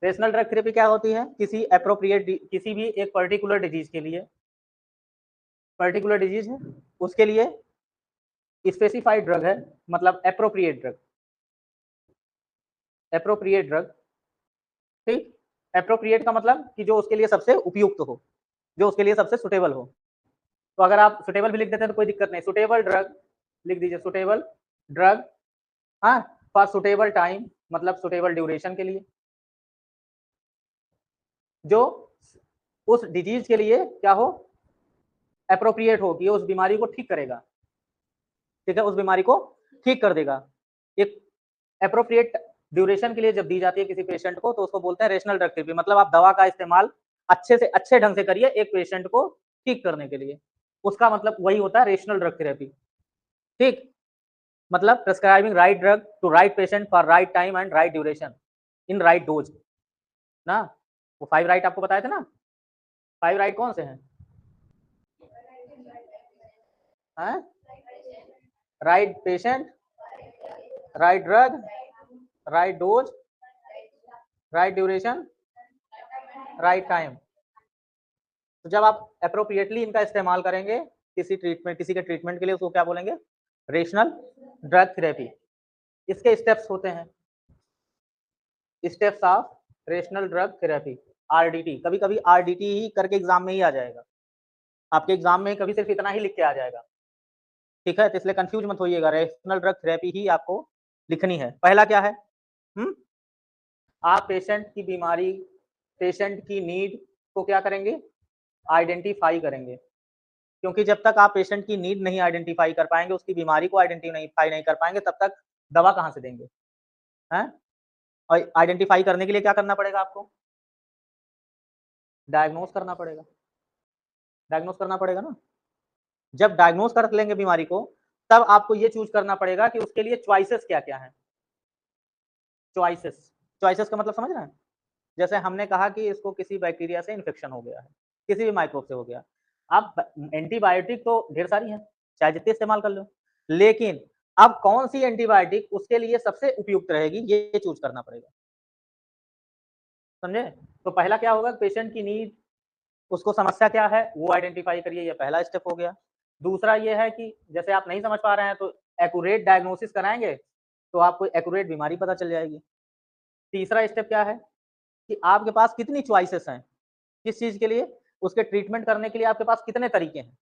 Rational drug therapy क्या होती है? किसी भी एक पर्टिकुलर डिजीज के लिए, पर्टिकुलर डिजीज है उसके लिए स्पेसिफाइड ड्रग है, मतलब एप्रोप्रिएट ड्रग, एप्रोप्रिएट ड्रग, ठीक। एप्रोप्रिएट का मतलब कि जो उसके लिए सबसे उपयुक्त हो, जो उसके लिए सबसे सुटेबल हो। तो अगर आप सुटेबल भी लिख देते हैं तो कोई दिक्कत नहीं, सुटेबल ड्रग लिख दीजिए, सुटेबल ड्रग, हाँ, फॉर सुटेबल टाइम, मतलब सुटेबल ड्यूरेशन के लिए, जो उस डिजीज के लिए क्या हो, एप्रोप्रिएट हो, कि उस बीमारी को ठीक करेगा, ठीक है, उस बीमारी को ठीक कर देगा। एक एप्रोप्रिएट ड्यूरेशन के लिए जब दी जाती है किसी पेशेंट को तो उसको बोलते हैं रेशनल ड्रग थेरेपी, मतलब आप दवा का इस्तेमाल अच्छे से अच्छे ढंग से करिए एक पेशेंट को ठीक करने के लिए, उसका मतलब वही होता है रेशनल ड्रग थेरेपी, ठीक। मतलब prescribing right drug to right patient for right time and right duration in right dose ना। वो 5 राइट आपको बताए थे ना, 5 राइट कौन से हैं? Right patient, right drug, right dose, right duration, right time. तो जब आप अप्रोप्रिएटली इनका इस्तेमाल करेंगे किसी के ट्रीटमेंट के लिए, उसको क्या बोलेंगे? Rational drug therapy. इसके स्टेप्स होते हैं, steps of rational drug therapy, RDT. कभी कभी आरडीटी ही करके एग्जाम में ही आ जाएगा, आपके एग्जाम में कभी सिर्फ इतना ही लिख के आ जाएगा, ठीक है, तो इसलिए कंफ्यूज मत होइएगा, रेशनल ड्रग थेरेपी ही आपको लिखनी है। पहला क्या है? आप पेशेंट की बीमारी, पेशेंट की नीड को क्या करेंगे? आइडेंटिफाई करेंगे, क्योंकि जब तक आप पेशेंट की नीड नहीं आइडेंटिफाई कर पाएंगे, उसकी बीमारी को आइडेंटिफाई नहीं कर पाएंगे, तब तक दवा कहाँ से देंगे? हैं? और आइडेंटिफाई करने के लिए क्या करना पड़ेगा आपको? डायग्नोस करना पड़ेगा, डायग्नोस करना पड़ेगा ना। जब डायग्नोस कर लेंगे बीमारी को, तब आपको ये चूज करना पड़ेगा कि उसके लिए चॉइसेस क्या क्या है। चॉइसेस, चॉइसेस का मतलब समझ रहे हैं? जैसे हमने कहा कि इसको किसी बैक्टीरिया से इन्फेक्शन हो गया है, किसी भी माइक्रोब से हो गया, अब एंटीबायोटिक तो ढेर सारी हैं, चाहे जितने इस्तेमाल कर लो, लेकिन अब कौन सी एंटीबायोटिक उसके लिए सबसे उपयुक्त रहेगी, ये चूज करना पड़ेगा, समझे? तो पहला क्या होगा? पेशेंट की नीड, उसको समस्या क्या है वो आइडेंटिफाई करिए, ये पहला स्टेप हो गया। दूसरा ये है कि जैसे आप नहीं समझ पा रहे हैं तो एक्यूरेट डायग्नोसिस कराएंगे तो आपको एक्यूरेट बीमारी पता चल जाएगी। तीसरा स्टेप क्या है कि आपके पास कितनी चॉइसेस हैं, किस चीज के लिए, उसके ट्रीटमेंट करने के लिए आपके पास कितने तरीके हैं,